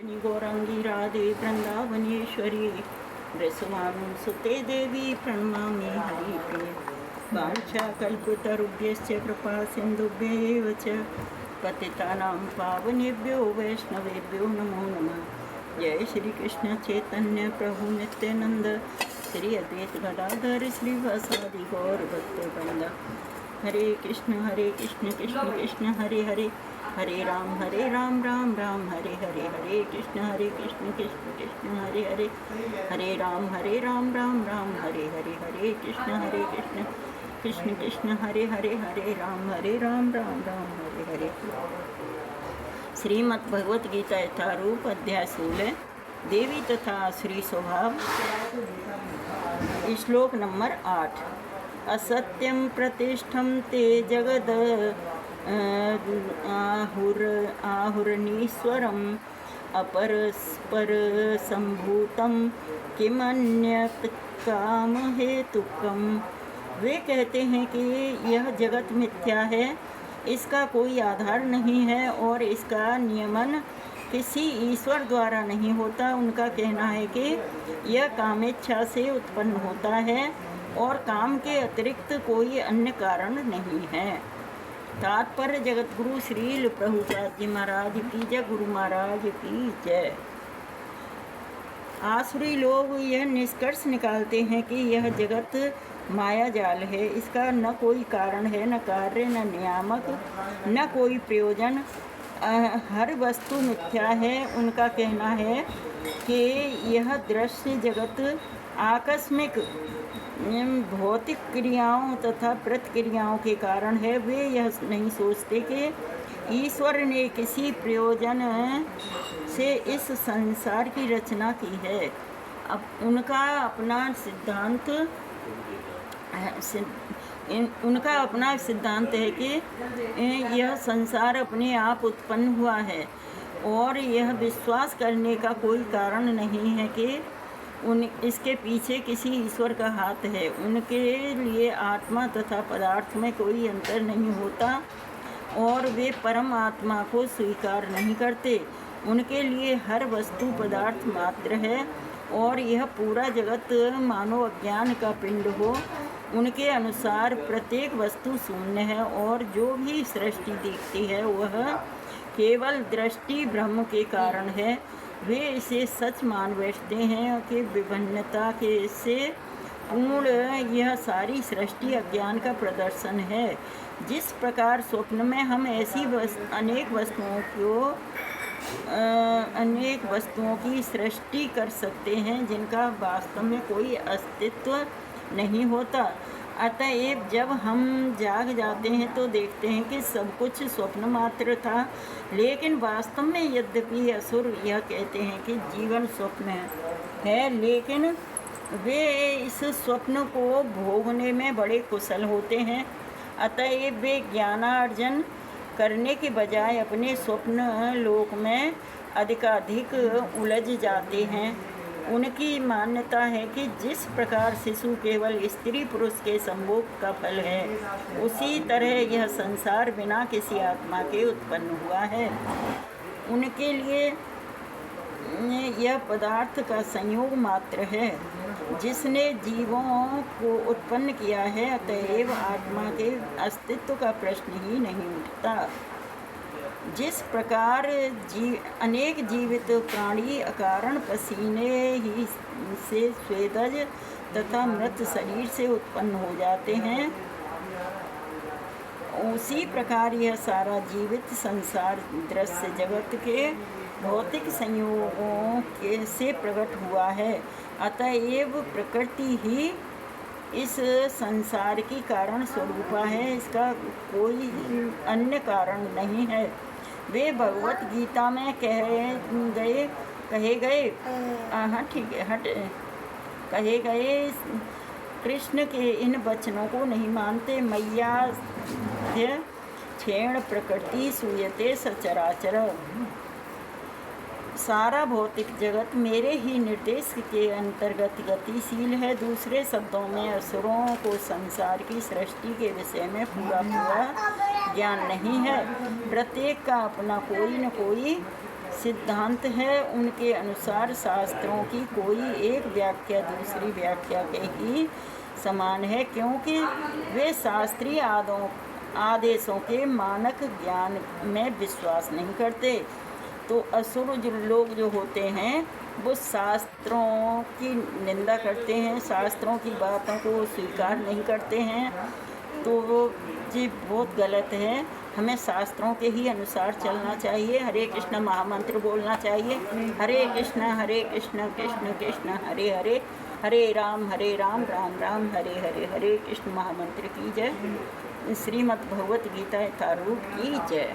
गौरांगी राधे वृंदावनेश्वरी सुते देवी प्रणमामि हरिप्रिये वाञ्छाकल्पतरुभ्यश्च कृपा सिन्धुभ्येव च पतितानां पावनेभ्यो वैष्णवेभ्यो नमो नमः। जय श्री कृष्ण चैतन्य प्रभु नित्यानंद श्री अद्वैत गदाधर श्रीवासादि गौर भक्तवृंद। हरे कृष्ण कृष्ण कृष्ण हरे हरे, हरे राम राम राम हरे हरे, हरे कृष्ण कृष्ण कृष्ण हरे हरे, हरे राम राम राम हरे हरे, हरे कृष्ण कृष्ण कृष्ण हरे हरे, हरे राम राम राम हरे हरे। श्रीमद् भगवत गीता यथारूप अध्याय 16 देवी तथा श्री स्वभाव, श्लोक नंबर 8। असत्यं प्रतिष्ठं ते जगद आहुरनीश्वरम् अपरस्पर संभूतं किमन्यत् काम हेतुकम्। वे कहते हैं कि यह जगत मिथ्या है, इसका कोई आधार नहीं है और इसका नियमन किसी ईश्वर द्वारा नहीं होता। उनका कहना है कि यह कामेच्छा से उत्पन्न होता है और काम के अतिरिक्त कोई अन्य कारण नहीं है। तात्पर्य जगत गुरु श्रील प्रभुपाद जी महाराज की जय, गुरु महाराज की जय। आसुरी लोग यह निष्कर्ष निकालते हैं कि यह जगत माया जाल है, इसका न कोई कारण है, न कार्य, न नियामक, न कोई प्रयोजन, हर वस्तु मिथ्या है। उनका कहना है कि यह दृश्य जगत आकस्मिक भौतिक क्रियाओं तथा प्रतिक्रियाओं के कारण है। वे यह नहीं सोचते कि ईश्वर ने किसी प्रयोजन से इस संसार की रचना की है। अब उनका अपना सिद्धांत है कि यह संसार अपने आप उत्पन्न हुआ है और यह विश्वास करने का कोई कारण नहीं है कि इसके पीछे किसी ईश्वर का हाथ है। उनके लिए आत्मा तथा पदार्थ में कोई अंतर नहीं होता और वे परम आत्मा को स्वीकार नहीं करते। उनके लिए हर वस्तु पदार्थ मात्र है और यह पूरा जगत मानो अज्ञान का पिंड हो। उनके अनुसार प्रत्येक वस्तु शून्य है और जो भी सृष्टि दिखती है वह केवल दृष्टि भ्रम के कारण है। वे इसे सच मान बैठते हैं कि विभिन्नता के से पूर्ण यह सारी सृष्टि अज्ञान का प्रदर्शन है। जिस प्रकार स्वप्न में हम ऐसी अनेक वस्तुओं की सृष्टि कर सकते हैं जिनका वास्तव में कोई अस्तित्व नहीं होता। अतएव जब हम जाग जाते हैं तो देखते हैं कि सब कुछ स्वप्न मात्र था, लेकिन वास्तव में यद्यपि असुर यह कहते हैं कि जीवन स्वप्न है, लेकिन वे इस स्वप्न को भोगने में बड़े कुशल होते हैं। अतएव वे ज्ञानार्जन करने के बजाय अपने स्वप्न लोक में अधिकाधिक उलझ जाते हैं। उनकी मान्यता है कि जिस प्रकार शिशु केवल स्त्री पुरुष के संभोग का फल है, उसी तरह यह संसार बिना किसी आत्मा के उत्पन्न हुआ है। उनके लिए यह पदार्थ का संयोग मात्र है जिसने जीवों को उत्पन्न किया है। अतएव आत्मा के अस्तित्व का प्रश्न ही नहीं उठता। जिस प्रकार अनेक जीवित प्राणी अकारण पसीने ही से स्वेदज तथा मृत शरीर से उत्पन्न हो जाते हैं, उसी प्रकार यह सारा जीवित संसार दृश्य जगत के भौतिक संयोगों से प्रकट हुआ है। अतएव प्रकृति ही इस संसार की कारण स्वरूपा है, इसका कोई अन्य कारण नहीं है। वे भगवत गीता में कहे गए कृष्ण के इन वचनों को नहीं मानते। मैया क्षीण प्रकृति सूयते सचराचर। सारा भौतिक जगत मेरे ही निर्देश के अंतर्गत गतिशील है। दूसरे शब्दों में असुरों को संसार की सृष्टि के विषय में पूरा ज्ञान नहीं है। प्रत्येक का अपना कोई न कोई सिद्धांत है, उनके अनुसार शास्त्रों की कोई एक व्याख्या दूसरी व्याख्या के ही समान है, क्योंकि वे शास्त्रीय आदेशों के मानक ज्ञान में विश्वास नहीं करते। तो असुर लोग जो होते हैं वो शास्त्रों की निंदा करते हैं, शास्त्रों की बातों को स्वीकार नहीं करते हैं। तो वो जी बहुत गलत है। हमें शास्त्रों के ही अनुसार चलना चाहिए। हरे कृष्ण महामंत्र बोलना चाहिए। हरे कृष्ण कृष्ण कृष्ण हरे हरे, हरे राम राम राम हरे हरे। हरे कृष्ण महामंत्र की जय। श्रीमद् भगवत गीता यथारूप की जय।